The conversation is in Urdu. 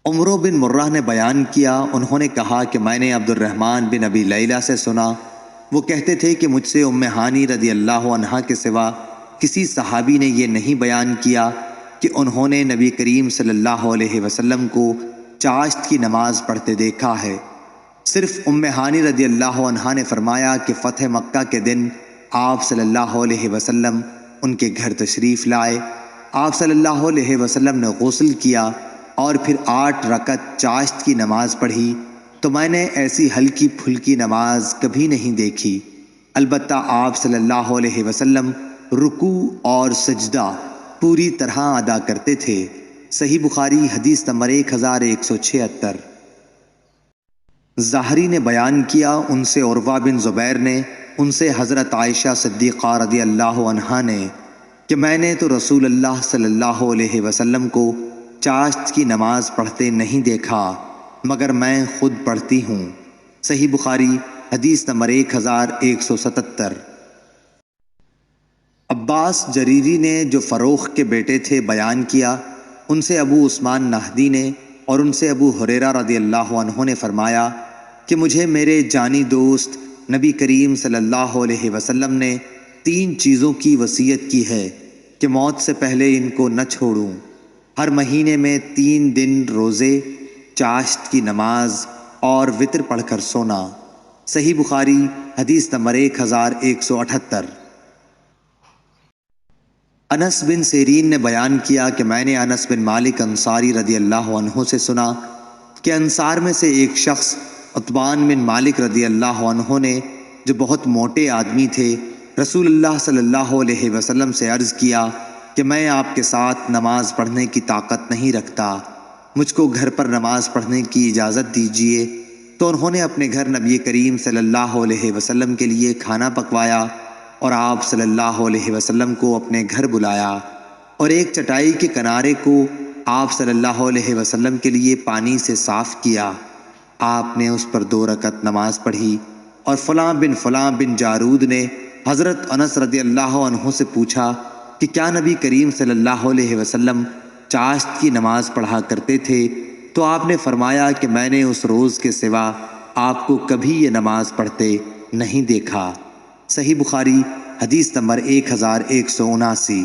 عمرو بن مرہ نے بیان کیا، انہوں نے کہا کہ میں نے عبد الرحمن بن ابی لیلہ سے سنا، وہ کہتے تھے کہ مجھ سے ام ہانی رضی اللہ عنہا کے سوا کسی صحابی نے یہ نہیں بیان کیا کہ انہوں نے نبی کریم صلی اللہ علیہ وسلم کو چاشت کی نماز پڑھتے دیکھا ہے۔ صرف ام ہانی رضی اللہ عنہا نے فرمایا کہ فتح مکہ کے دن آپ صلی اللہ علیہ وسلم ان کے گھر تشریف لائے، آپ صلی اللہ علیہ وسلم نے غسل کیا اور پھر 8 رکعت چاشت کی نماز پڑھی، تو میں نے ایسی ہلکی پھلکی نماز کبھی نہیں دیکھی۔ البتہ آپ صلی اللہ علیہ وسلم رکوع اور سجدہ پوری طرح ادا کرتے تھے۔ صحیح بخاری حدیث نمبر 1176۔ زہری نے بیان کیا، ان سے عروہ بن زبیر نے، ان سے حضرت عائشہ صدیقہ رضی اللہ عنہا نے، کہ میں نے تو رسول اللہ صلی اللہ علیہ وسلم کو چاشت کی نماز پڑھتے نہیں دیکھا مگر میں خود پڑھتی ہوں۔ صحیح بخاری حدیث نمبر 1177۔ عباس جریری نے، جو فروخ کے بیٹے تھے، بیان کیا، ان سے ابو عثمان نہدی نے اور ان سے ابو ہریرہ رضی اللہ عنہ نے فرمایا کہ مجھے میرے جانی دوست نبی کریم صلی اللہ علیہ وسلم نے 3 چیزوں کی وصیت کی ہے کہ موت سے پہلے ان کو نہ چھوڑوں: ہر مہینے میں 3 دن روزے، چاشت کی نماز اور وتر پڑھ کر سونا۔ صحیح بخاری حدیث نمبر 1178۔ انس بن سیرین نے بیان کیا کہ میں نے انس بن مالک انصاری رضی اللہ عنہ سے سنا کہ انصار میں سے ایک شخص عتبان بن مالک رضی اللہ عنہ نے، جو بہت موٹے آدمی تھے، رسول اللہ صلی اللہ علیہ وسلم سے عرض کیا کہ میں آپ کے ساتھ نماز پڑھنے کی طاقت نہیں رکھتا، مجھ کو گھر پر نماز پڑھنے کی اجازت دیجیے۔ تو انہوں نے اپنے گھر نبی کریم صلی اللہ علیہ وسلم کے لیے کھانا پکوایا اور آپ صلی اللہ علیہ وسلم کو اپنے گھر بلایا اور ایک چٹائی کے کنارے کو آپ صلی اللہ علیہ وسلم کے لیے پانی سے صاف کیا۔ آپ نے اس پر 2 رکعت نماز پڑھی اور فلاں بن جارود نے حضرت انس رضی اللہ عنہ سے پوچھا کہ کیا نبی کریم صلی اللہ علیہ وسلم چاشت کی نماز پڑھا کرتے تھے؟ تو آپ نے فرمایا کہ میں نے اس روز کے سوا آپ کو کبھی یہ نماز پڑھتے نہیں دیکھا۔ صحیح بخاری حدیث نمبر 1179۔